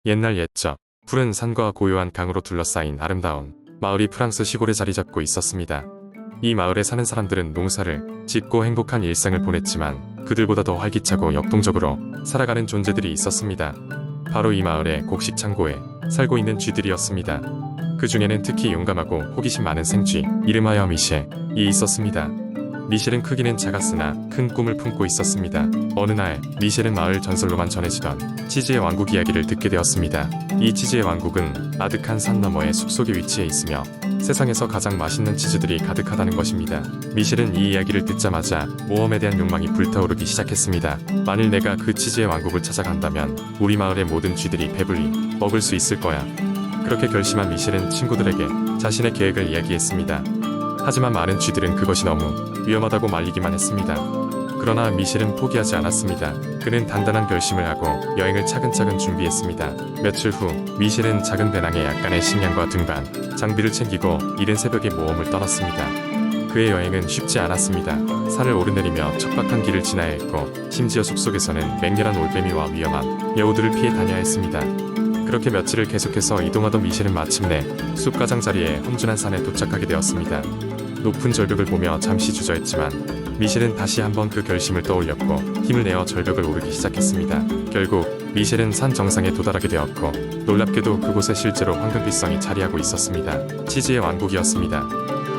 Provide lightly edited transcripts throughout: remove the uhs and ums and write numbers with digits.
옛날 옛적 푸른 산과 고요한 강으로 둘러싸인 아름다운 마을이 프랑스 시골에 자리 잡고 있었습니다. 이 마을에 사는 사람들은 농사를 짓고 행복한 일상을 보냈지만 그들보다 더 활기차고 역동적으로 살아가는 존재들이 있었습니다. 바로 이 마을의 곡식 창고에 살고 있는 쥐들이었습니다. 그 중에는 특히 용감하고 호기심 많은 생쥐 이름하여 미셸이 있었습니다. 미셸은 크기는 작았으나 큰 꿈을 품고 있었습니다. 어느 날 미셸은 마을 전설로만 전해지던 치즈의 왕국 이야기를 듣게 되었습니다. 이 치즈의 왕국은 아득한 산 너머의 숲속에 위치해 있으며 세상에서 가장 맛있는 치즈들이 가득하다는 것입니다. 미셸은 이 이야기를 듣자마자 모험에 대한 욕망이 불타오르기 시작했습니다. 만일 내가 그 치즈의 왕국을 찾아간다면 우리 마을의 모든 쥐들이 배불리 먹을 수 있을 거야. 그렇게 결심한 미셸은 친구들에게 자신의 계획을 이야기했습니다. 하지만 많은 쥐들은 그것이 너무 위험하다고 말리기만 했습니다. 그러나 미셸은 포기하지 않았습니다. 그는 단단한 결심을 하고 여행을 차근차근 준비했습니다. 며칠 후 미셸은 작은 배낭에 약간의 식량과 등반, 장비를 챙기고 이른 새벽에 모험을 떠났습니다. 그의 여행은 쉽지 않았습니다. 산을 오르내리며 척박한 길을 지나야 했고 심지어 숲속에서는 맹렬한 올빼미와 위험한 여우들을 피해 다녀야 했습니다. 그렇게 며칠을 계속해서 이동하던 미셸은 마침내 숲 가장자리에 험준한 산에 도착하게 되었습니다. 높은 절벽을 보며 잠시 주저했지만 미셸은 다시 한번 그 결심을 떠올렸고 힘을 내어 절벽을 오르기 시작했습니다. 결국 미셸은 산 정상에 도달하게 되었고 놀랍게도 그곳에 실제로 황금빛성이 자리하고 있었습니다. 치즈의 왕국이었습니다.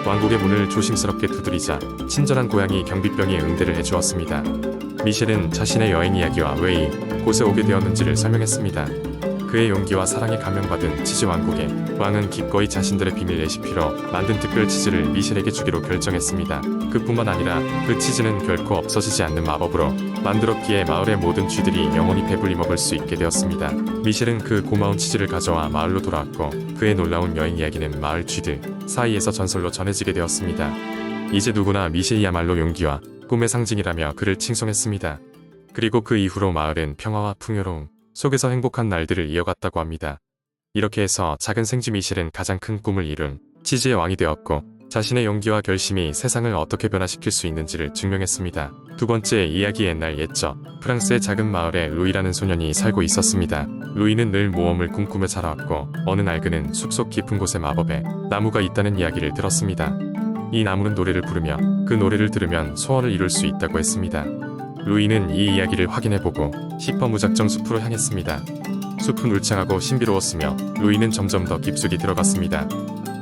왕국의 문을 조심스럽게 두드리자 친절한 고양이 경비병이 응대를 해주었습니다. 미셸은 자신의 여행 이야기와 왜 이곳에 오게 되었는지를 설명했습니다. 그의 용기와 사랑에 감명받은 치즈 왕국의 왕은 기꺼이 자신들의 비밀 레시피로 만든 특별 치즈를 미셸에게 주기로 결정했습니다. 그뿐만 아니라 그 치즈는 결코 없어지지 않는 마법으로 만들었기에 마을의 모든 쥐들이 영원히 배불리 먹을 수 있게 되었습니다. 미셸은 그 고마운 치즈를 가져와 마을로 돌아왔고 그의 놀라운 여행 이야기는 마을 쥐들 사이에서 전설로 전해지게 되었습니다. 이제 누구나 미셸이야말로 용기와 꿈의 상징이라며 그를 칭송했습니다. 그리고 그 이후로 마을은 평화와 풍요로움 속에서 행복한 날들을 이어갔다고 합니다. 이렇게 해서 작은 생쥐 미셸은 가장 큰 꿈을 이룬 치즈의 왕이 되었고 자신의 용기와 결심이 세상을 어떻게 변화시킬 수 있는지를 증명했습니다. 두 번째 이야기 옛날 옛적 프랑스의 작은 마을에 루이라는 소년이 살고 있었습니다. 루이는 늘 모험을 꿈꾸며 자라왔고 어느 날 그는 숲속 깊은 곳에 마법의 나무가 있다는 이야기를 들었습니다. 이 나무는 노래를 부르며 그 노래를 들으면 소원을 이룰 수 있다고 했습니다. 루이는 이 이야기를 확인해보고 시퍼무작정 숲으로 향했습니다. 숲은 울창하고 신비로웠으며 루이는 점점 더 깊숙이 들어갔습니다.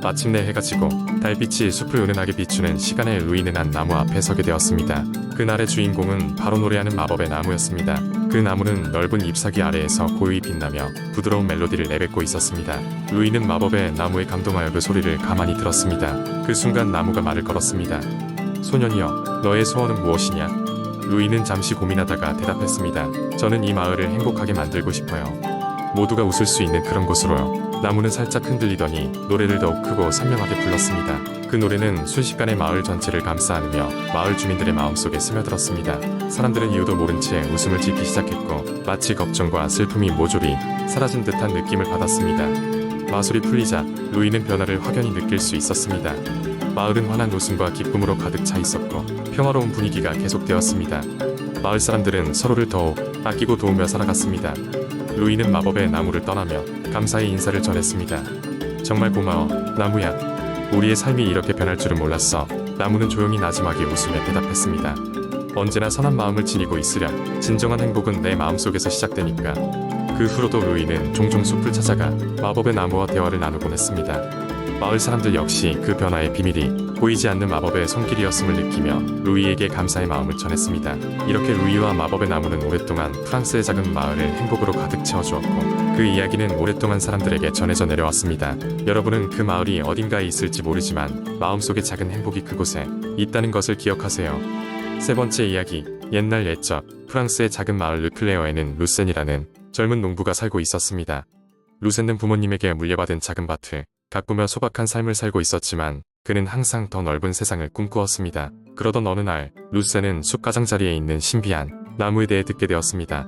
마침내 해가 지고 달빛이 숲을 은은하게 비추는 시간에 루이는 한 나무 앞에 서게 되었습니다. 그날의 주인공은 바로 노래하는 마법의 나무였습니다. 그 나무는 넓은 잎사귀 아래에서 고요히 빛나며 부드러운 멜로디를 내뱉고 있었습니다. 루이는 마법의 나무에 감동하여 그 소리를 가만히 들었습니다. 그 순간 나무가 말을 걸었습니다. 소년이여, 너의 소원은 무엇이냐? 루이는 잠시 고민하다가 대답했습니다. 저는 이 마을을 행복하게 만들고 싶어요. 모두가 웃을 수 있는 그런 곳으로요. 나무는 살짝 흔들리더니 노래를 더욱 크고 선명하게 불렀습니다. 그 노래는 순식간에 마을 전체를 감싸 안으며 마을 주민들의 마음속에 스며들었습니다. 사람들은 이유도 모른 채 웃음을 짓기 시작했고 마치 걱정과 슬픔이 모조리 사라진 듯한 느낌을 받았습니다. 마술이 풀리자 루이는 변화를 확연히 느낄 수 있었습니다. 마을은 환한 웃음과 기쁨으로 가득 차 있었고 평화로운 분위기가 계속되었습니다. 마을 사람들은 서로를 더욱 아끼고 도우며 살아갔습니다. 루이는 마법의 나무를 떠나며 감사의 인사를 전했습니다. 정말 고마워, 나무야. 우리의 삶이 이렇게 변할 줄은 몰랐어. 나무는 조용히 나지막이 웃으며 대답했습니다. 언제나 선한 마음을 지니고 있으렴. 진정한 행복은 내 마음속에서 시작되니까. 그 후로도 루이는 종종 숲을 찾아가 마법의 나무와 대화를 나누곤 했습니다. 마을 사람들 역시 그 변화의 비밀이 보이지 않는 마법의 손길이었음을 느끼며 루이에게 감사의 마음을 전했습니다. 이렇게 루이와 마법의 나무는 오랫동안 프랑스의 작은 마을을 행복으로 가득 채워주었고 그 이야기는 오랫동안 사람들에게 전해져 내려왔습니다. 여러분은 그 마을이 어딘가에 있을지 모르지만 마음속의 작은 행복이 그곳에 있다는 것을 기억하세요. 세 번째 이야기, 옛날 옛적 프랑스의 작은 마을 르클레어에는 루센이라는 젊은 농부가 살고 있었습니다. 루센은 부모님에게 물려받은 작은 밭을 가꾸며 소박한 삶을 살고 있었지만 그는 항상 더 넓은 세상을 꿈꾸었습니다. 그러던 어느 날 루센은 숲 가장자리에 있는 신비한 나무에 대해 듣게 되었습니다.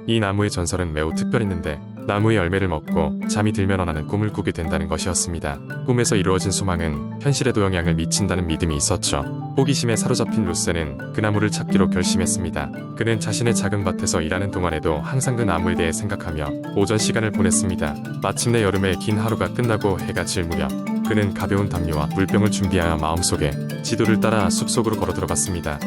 이 나무의 전설은 매우 특별했는데 나무의 열매를 먹고 잠이 들면 원하는 꿈을 꾸게 된다는 것이었습니다. 꿈에서 이루어진 소망은 현실에도 영향을 미친다는 믿음이 있었죠. 호기심에 사로잡힌 루세는 그 나무를 찾기로 결심했습니다. 그는 자신의 작은 밭에서 일하는 동안에도 항상 그 나무에 대해 생각하며 오전 시간을 보냈습니다. 마침내 여름의 긴 하루가 끝나고 해가 질 무렵 그는 가벼운 담요와 물병을 준비하여 마음속에 지도를 따라 숲속으로 걸어 들어갔습니다.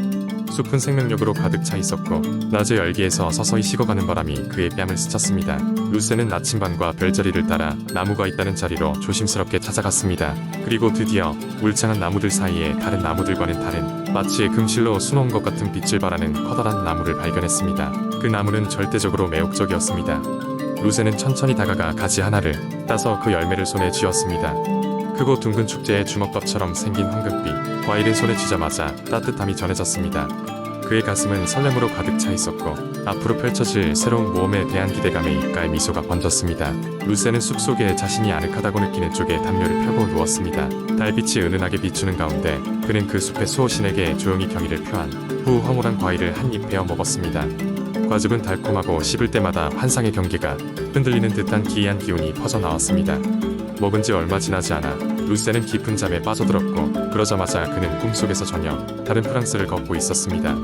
숲은 생명력으로 가득 차 있었고 낮의 열기에서 서서히 식어가는 바람이 그의 뺨을 스쳤습니다. 루세는 나침반과 별자리를 따라 나무가 있다는 자리로 조심스럽게 찾아갔습니다. 그리고 드디어 울창한 나무들 사이에 다른 나무들과는 다른 마치 금실로 수놓은 것 같은 빛을 발하는 커다란 나무를 발견했습니다. 그 나무는 절대적으로 매혹적이었습니다. 루세는 천천히 다가가 가지 하나를 따서 그 열매를 손에 쥐었습니다. 크고 둥근 축제의 주먹밥처럼 생긴 황금빛 과일을 손에 쥐자마자 따뜻함이 전해졌습니다. 그의 가슴은 설렘으로 가득 차 있었고 앞으로 펼쳐질 새로운 모험에 대한 기대감에 입가에 미소가 번졌습니다. 루세는 숲속에 자신이 아늑하다고 느끼는 쪽에 담요를 펴고 누웠습니다. 달빛이 은은하게 비추는 가운데 그는 그 숲의 수호신에게 조용히 경의를 표한 후 황홀한 과일을 한 입 베어 먹었습니다. 과즙은 달콤하고 씹을 때마다 환상의 경계가 흔들리는 듯한 기이한 기운이 퍼져나왔습니다. 먹은 지 얼마 지나지 않아 루세는 깊은 잠에 빠져들었고 그러자마자 그는 꿈속에서 전혀 다른 프랑스를 걷고 있었습니다.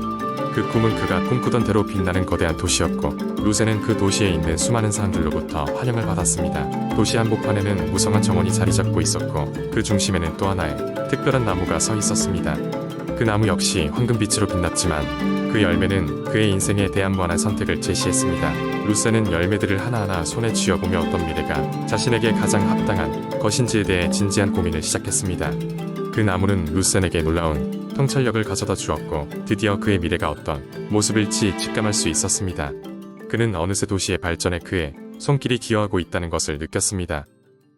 그 꿈은 그가 꿈꾸던 대로 빛나는 거대한 도시였고 루세는 그 도시에 있는 수많은 사람들로부터 환영을 받았습니다. 도시 한복판에는 무성한 정원이 자리 잡고 있었고 그 중심에는 또 하나의 특별한 나무가 서 있었습니다. 그 나무 역시 황금빛으로 빛났지만 그 열매는 그의 인생에 대한 무한한 선택을 제시했습니다. 루세는 열매들을 하나하나 손에 쥐어보며 어떤 미래가 자신에게 가장 합당한 것인지에 대해 진지한 고민을 시작했습니다. 그 나무는 루센에게 놀라운 통찰력을 가져다 주었고 드디어 그의 미래가 어떤 모습일지 직감할 수 있었습니다. 그는 어느새 도시의 발전에 그의 손길이 기여하고 있다는 것을 느꼈습니다.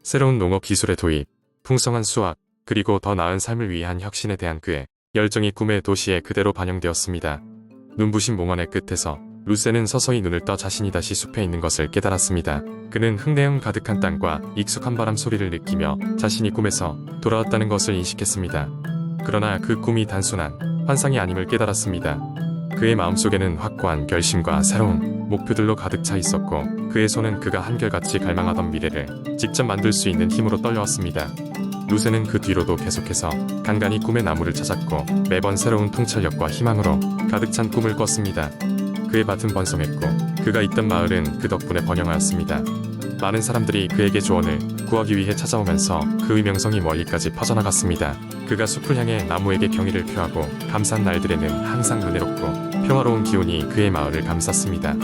새로운 농업 기술의 도입, 풍성한 수확, 그리고 더 나은 삶을 위한 혁신에 대한 그의 열정이 꿈의 도시에 그대로 반영되었습니다. 눈부신 몽환의 끝에서 루세는 서서히 눈을 떠 자신이 다시 숲에 있는 것을 깨달았습니다. 그는 흙내음 가득한 땅과 익숙한 바람 소리를 느끼며 자신이 꿈에서 돌아왔다는 것을 인식했습니다. 그러나 그 꿈이 단순한 환상이 아님을 깨달았습니다. 그의 마음속에는 확고한 결심과 새로운 목표들로 가득 차 있었고 그의 손은 그가 한결같이 갈망하던 미래를 직접 만들 수 있는 힘으로 떨려왔습니다. 루세는 그 뒤로도 계속해서 간간히 꿈의 나무를 찾았고 매번 새로운 통찰력과 희망으로 가득 찬 꿈을 꿨습니다. 그의 밭은 번성했고 그가 있던 마을은 그 덕분에 번영하였습니다. 많은 사람들이 그에게 조언을 구하기 위해 찾아오면서 그의 명성이 멀리까지 퍼져나갔습니다. 그가 숲을 향해 나무에게 경의를 표하고 감사한 날들에는 항상 은혜롭고 평화로운 기운이 그의 마을을 감쌌습니다.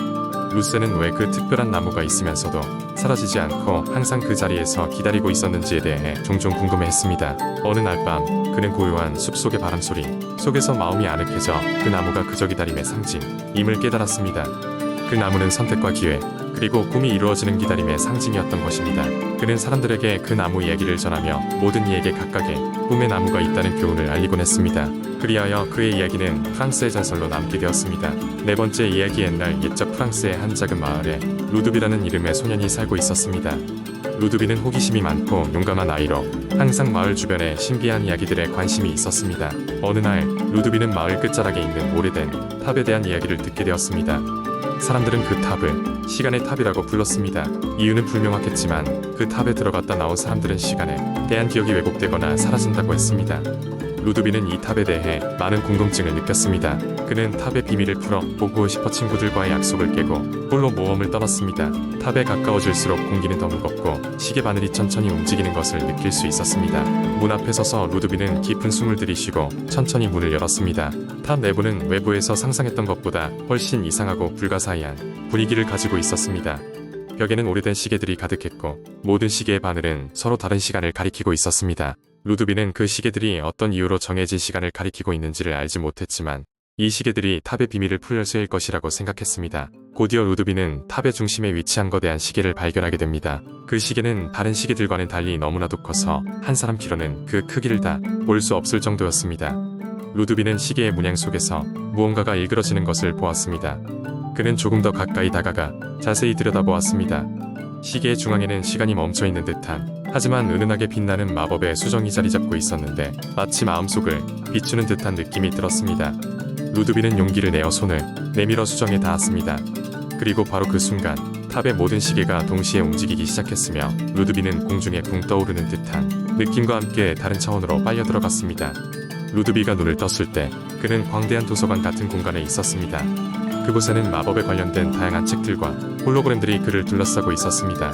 루세는 왜 그 특별한 나무가 있으면서도 사라지지 않고 항상 그 자리에서 기다리고 있었는지에 대해 종종 궁금해했습니다. 어느 날 밤 그는 고요한 숲속의 바람소리 속에서 마음이 아늑해져 그 나무가 그저 기다림의 상징임을 깨달았습니다. 그 나무는 선택과 기회 그리고 꿈이 이루어지는 기다림의 상징이었던 것입니다. 그는 사람들에게 그 나무 이야기를 전하며 모든 이에게 각각의 꿈의 나무가 있다는 교훈을 알리곤 했습니다. 그리하여 그의 이야기는 프랑스의 전설로 남게 되었습니다. 네 번째 이야기. 옛날 옛적 프랑스의 한 작은 마을에 루드비라는 이름의 소년이 살고 있었습니다. 루드비는 호기심이 많고 용감한 아이로 항상 마을 주변의 신비한 이야기들에 관심이 있었습니다. 어느 날 루드비는 마을 끝자락에 있는 오래된 탑에 대한 이야기를 듣게 되었습니다. 사람들은 그 탑을 시간의 탑이라고 불렀습니다. 이유는 불명확했지만 그 탑에 들어갔다 나온 사람들은 시간에 대한 기억이 왜곡되거나 사라진다고 했습니다. 루드비는 이 탑에 대해 많은 궁금증을 느꼈습니다. 그는 탑의 비밀을 풀어 보고 싶어 친구들과의 약속을 깨고 홀로 모험을 떠났습니다. 탑에 가까워질수록 공기는 더 무겁고 시계 바늘이 천천히 움직이는 것을 느낄 수 있었습니다. 문 앞에 서서 루드비는 깊은 숨을 들이쉬고 천천히 문을 열었습니다. 탑 내부는 외부에서 상상했던 것보다 훨씬 이상하고 불가사의한 분위기를 가지고 있었습니다. 벽에는 오래된 시계들이 가득했고 모든 시계의 바늘은 서로 다른 시간을 가리키고 있었습니다. 루드비는 그 시계들이 어떤 이유로 정해진 시간을 가리키고 있는지를 알지 못했지만 이 시계들이 탑의 비밀을 풀려서일 것이라고 생각했습니다. 곧이어 루드비는 탑의 중심에 위치한 거대한 시계를 발견하게 됩니다. 그 시계는 다른 시계들과는 달리 너무나도 커서 한 사람 키로는 그 크기를 다 볼 수 없을 정도였습니다. 루드비는 시계의 문양 속에서 무언가가 일그러지는 것을 보았습니다. 그는 조금 더 가까이 다가가 자세히 들여다보았습니다. 시계의 중앙에는 시간이 멈춰있는 듯한 하지만 은은하게 빛나는 마법의 수정이 자리 잡고 있었는데 마치 마음속을 비추는 듯한 느낌이 들었습니다. 루드비는 용기를 내어 손을 내밀어 수정에 닿았습니다. 그리고 바로 그 순간 탑의 모든 시계가 동시에 움직이기 시작했으며 루드비는 공중에 붕 떠오르는 듯한 느낌과 함께 다른 차원으로 빨려 들어갔습니다. 루드비가 눈을 떴을 때 그는 광대한 도서관 같은 공간에 있었습니다. 그곳에는 마법에 관련된 다양한 책들과 홀로그램들이 그를 둘러싸고 있었습니다.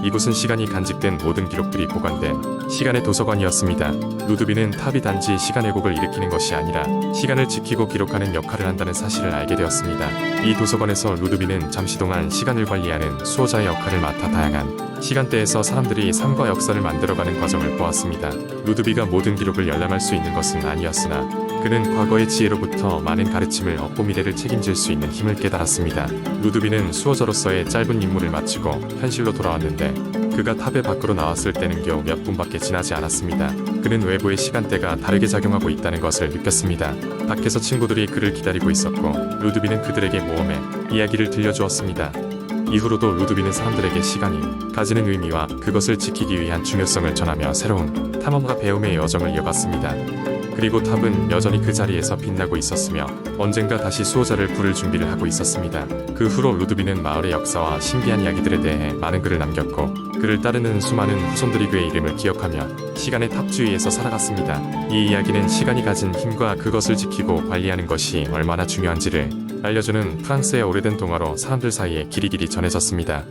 이곳은 시간이 간직된 모든 기록들이 보관된 시간의 도서관이었습니다. 루드비는 탑이 단지 시간 왜곡을 일으키는 것이 아니라 시간을 지키고 기록하는 역할을 한다는 사실을 알게 되었습니다. 이 도서관에서 루드비는 잠시 동안 시간을 관리하는 수호자의 역할을 맡아 다양한 시간대에서 사람들이 삶과 역사를 만들어가는 과정을 보았습니다. 루드비가 모든 기록을 열람할 수 있는 것은 아니었으나 그는 과거의 지혜로부터 많은 가르침을 얻고 미래를 책임질 수 있는 힘을 깨달았습니다. 루드비는 수호자로서의 짧은 임무를 마치고 현실로 돌아왔는데 그가 탑의 밖으로 나왔을 때는 겨우 몇 분밖에 지나지 않았습니다. 그는 외부의 시간대가 다르게 작용하고 있다는 것을 느꼈습니다. 밖에서 친구들이 그를 기다리고 있었고 루드비는 그들에게 모험의 이야기를 들려주었습니다. 이후로도 루드비는 사람들에게 시간이 가지는 의미와 그것을 지키기 위한 중요성을 전하며 새로운 탐험과 배움의 여정을 이어갔습니다. 그리고 탑은 여전히 그 자리에서 빛나고 있었으며 언젠가 다시 수호자를 부를 준비를 하고 있었습니다. 그 후로 루드비는 마을의 역사와 신비한 이야기들에 대해 많은 글을 남겼고 그를 따르는 수많은 후손들이 그의 이름을 기억하며 시간의 탑 주위에서 살아갔습니다. 이 이야기는 시간이 가진 힘과 그것을 지키고 관리하는 것이 얼마나 중요한지를 알려주는 프랑스의 오래된 동화로 사람들 사이에 길이길이 전해졌습니다.